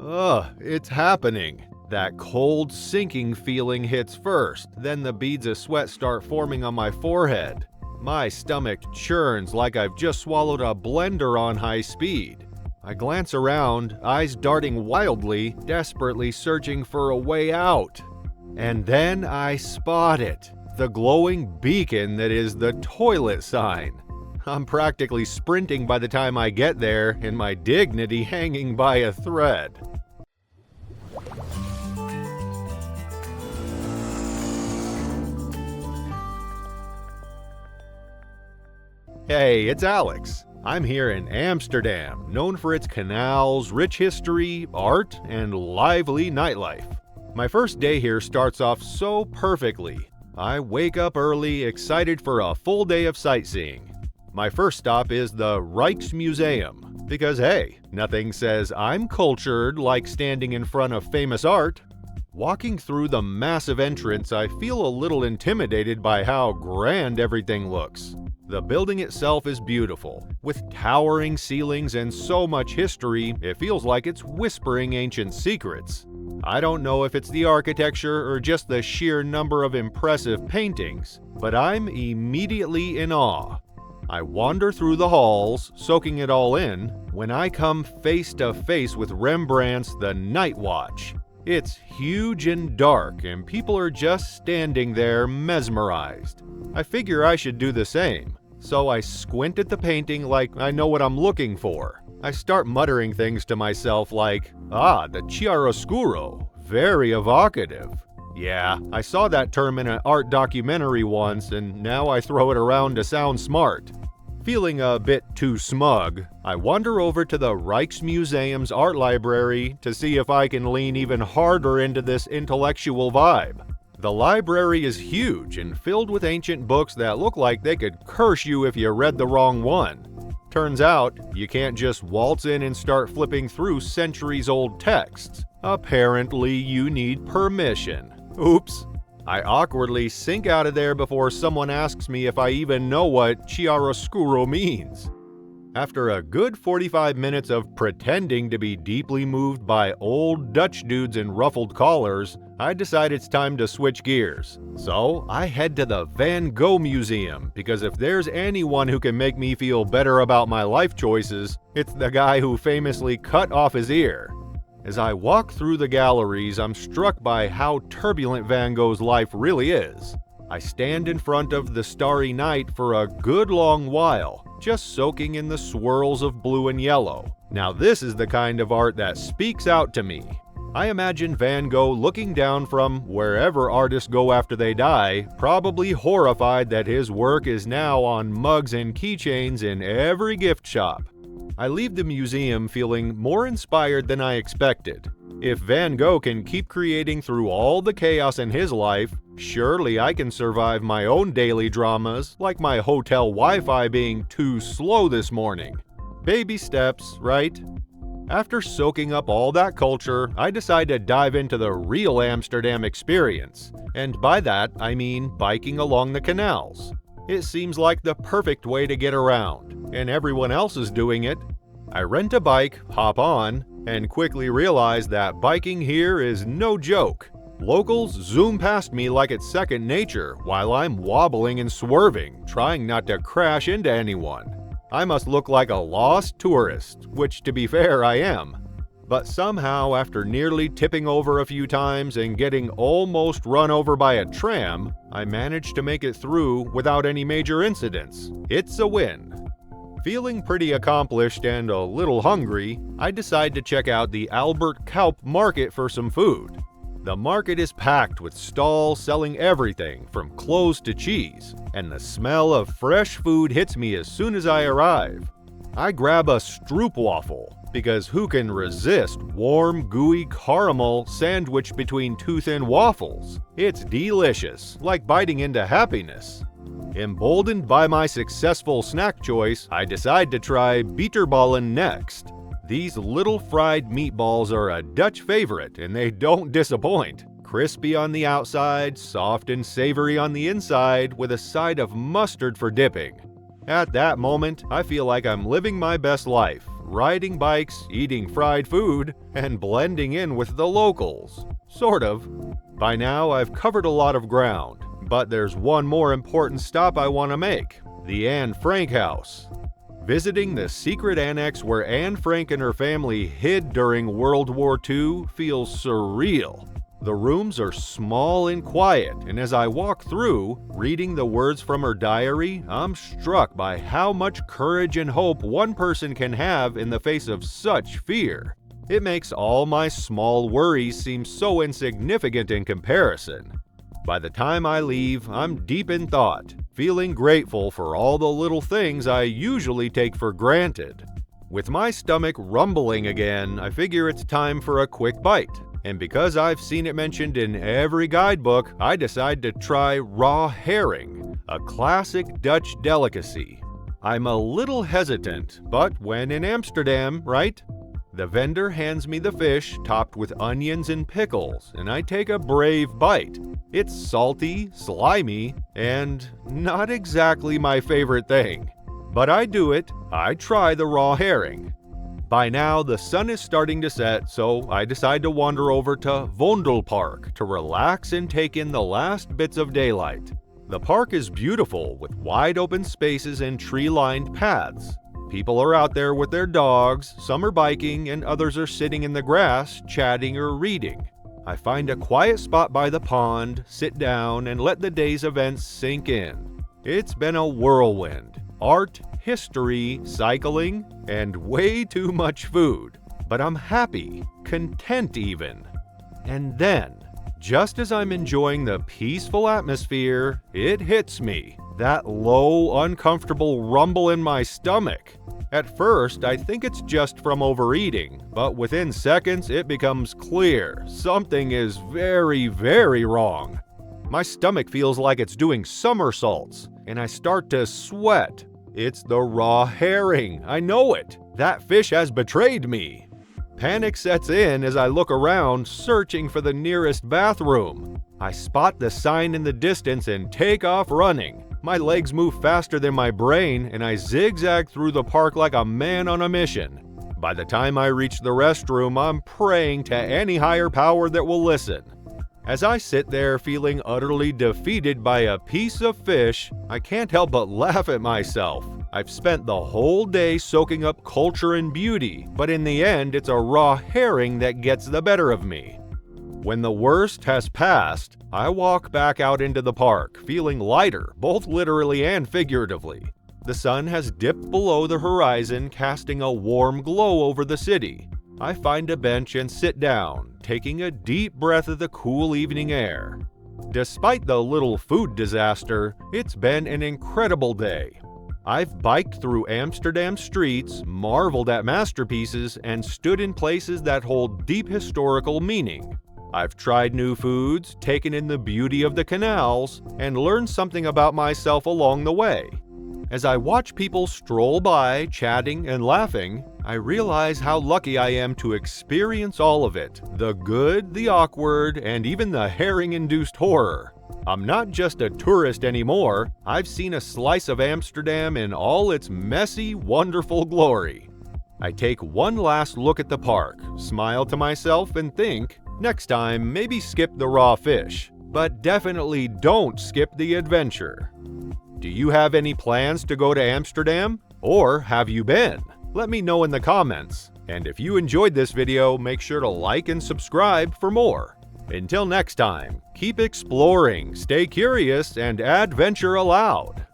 Ugh, it's happening. That cold, sinking feeling hits first, then the beads of sweat start forming on my forehead. My stomach churns like I've just swallowed a blender on high speed. I glance around, eyes darting wildly, desperately searching for a way out. And then I spot it, the glowing beacon that is the toilet sign. I'm practically sprinting by the time I get there, and my dignity hanging by a thread. Hey, it's Alex. I'm here in Amsterdam, known for its canals, rich history, art, and lively nightlife. My first day here starts off so perfectly. I wake up early, excited for a full day of sightseeing. My first stop is the Rijksmuseum, because hey, nothing says I'm cultured like standing in front of famous art. Walking through the massive entrance, I feel a little intimidated by how grand everything looks. The building itself is beautiful, with towering ceilings and so much history, it feels like it's whispering ancient secrets. I don't know if it's the architecture or just the sheer number of impressive paintings, but I'm immediately in awe. I wander through the halls, soaking it all in, when I come face to face with Rembrandt's The Night Watch. It's huge and dark, and people are just standing there mesmerized. I figure I should do the same, so I squint at the painting like I know what I'm looking for. I start muttering things to myself like, the chiaroscuro, very evocative. Yeah, I saw that term in an art documentary once, and now I throw it around to sound smart. Feeling a bit too smug, I wander over to the Rijksmuseum's art library to see if I can lean even harder into this intellectual vibe. The library is huge and filled with ancient books that look like they could curse you if you read the wrong one. Turns out, you can't just waltz in and start flipping through centuries-old texts. Apparently, you need permission. Oops. I awkwardly sink out of there before someone asks me if I even know what chiaroscuro means. After a good 45 minutes of pretending to be deeply moved by old Dutch dudes in ruffled collars, I decide it's time to switch gears. So I head to the Van Gogh Museum, because if there's anyone who can make me feel better about my life choices, it's the guy who famously cut off his ear. As I walk through the galleries, I'm struck by how turbulent Van Gogh's life really is. I stand in front of the Starry Night for a good long while, just soaking in the swirls of blue and yellow. Now this is the kind of art that speaks out to me. I imagine Van Gogh looking down from wherever artists go after they die, probably horrified that his work is now on mugs and keychains in every gift shop. I leave the museum feeling more inspired than I expected. If Van Gogh can keep creating through all the chaos in his life, surely I can survive my own daily dramas, like my hotel Wi-Fi being too slow this morning. Baby steps, right? After soaking up all that culture, I decide to dive into the real Amsterdam experience. And by that, I mean biking along the canals. It seems like the perfect way to get around, and everyone else is doing it. I rent a bike, hop on, and quickly realize that biking here is no joke. Locals zoom past me like it's second nature while I'm wobbling and swerving, trying not to crash into anyone. I must look like a lost tourist, which to be fair I am. But somehow, after nearly tipping over a few times and getting almost run over by a tram, I managed to make it through without any major incidents. It's a win. Feeling pretty accomplished and a little hungry, I decide to check out the Albert Cuyp Market for some food. The market is packed with stalls selling everything from clothes to cheese, and the smell of fresh food hits me as soon as I arrive. I grab a stroopwafel, because who can resist warm, gooey caramel sandwiched between two thin waffles? It's delicious, like biting into happiness. Emboldened by my successful snack choice, I decide to try bitterballen next. These little fried meatballs are a Dutch favorite, and they don't disappoint. Crispy on the outside, soft and savory on the inside, with a side of mustard for dipping. At that moment, I feel like I'm living my best life, riding bikes, eating fried food, and blending in with the locals. Sort of. By now, I've covered a lot of ground, but there's one more important stop I want to make: the Anne Frank house. Visiting the secret annex where Anne Frank and her family hid during World War II feels surreal. The rooms are small and quiet, and as I walk through, reading the words from her diary, I'm struck by how much courage and hope one person can have in the face of such fear. It makes all my small worries seem so insignificant in comparison. By the time I leave, I'm deep in thought, feeling grateful for all the little things I usually take for granted. With my stomach rumbling again, I figure it's time for a quick bite. And because I've seen it mentioned in every guidebook, I decide to try raw herring, a classic Dutch delicacy. I'm a little hesitant, but when in Amsterdam, right? The vendor hands me the fish topped with onions and pickles, and I take a brave bite. It's salty, slimy, and not exactly my favorite thing. But I do it. I try the raw herring. By now, the sun is starting to set, so I decide to wander over to Vondelpark to relax and take in the last bits of daylight. The park is beautiful, with wide open spaces and tree-lined paths. People are out there with their dogs, some are biking, and others are sitting in the grass, chatting or reading. I find a quiet spot by the pond, sit down, and let the day's events sink in. It's been a whirlwind. Art, history, cycling, and way too much food. But I'm happy, content even. And then, just as I'm enjoying the peaceful atmosphere, it hits me. That low, uncomfortable rumble in my stomach. At first, I think it's just from overeating, but within seconds it becomes clear something is very, very wrong. My stomach feels like it's doing somersaults, and I start to sweat. It's the raw herring, I know it. That fish has betrayed me. Panic sets in as I look around, searching for the nearest bathroom. I spot the sign in the distance and take off running. My legs move faster than my brain, and I zigzag through the park like a man on a mission. By the time I reach the restroom, I'm praying to any higher power that will listen. As I sit there feeling utterly defeated by a piece of fish, I can't help but laugh at myself. I've spent the whole day soaking up culture and beauty, but in the end, it's a raw herring that gets the better of me. When the worst has passed, I walk back out into the park, feeling lighter, both literally and figuratively. The sun has dipped below the horizon, casting a warm glow over the city. I find a bench and sit down, taking a deep breath of the cool evening air. Despite the little food disaster, it's been an incredible day. I've biked through Amsterdam streets, marveled at masterpieces, and stood in places that hold deep historical meaning. I've tried new foods, taken in the beauty of the canals, and learned something about myself along the way. As I watch people stroll by, chatting and laughing, I realize how lucky I am to experience all of it, the good, the awkward, and even the herring-induced horror. I'm not just a tourist anymore, I've seen a slice of Amsterdam in all its messy, wonderful glory. I take one last look at the park, smile to myself, and think, next time, maybe skip the raw fish, but definitely don't skip the adventure. Do you have any plans to go to Amsterdam? Or have you been? Let me know in the comments. And if you enjoyed this video, make sure to like and subscribe for more. Until next time, keep exploring, stay curious, and adventure aloud.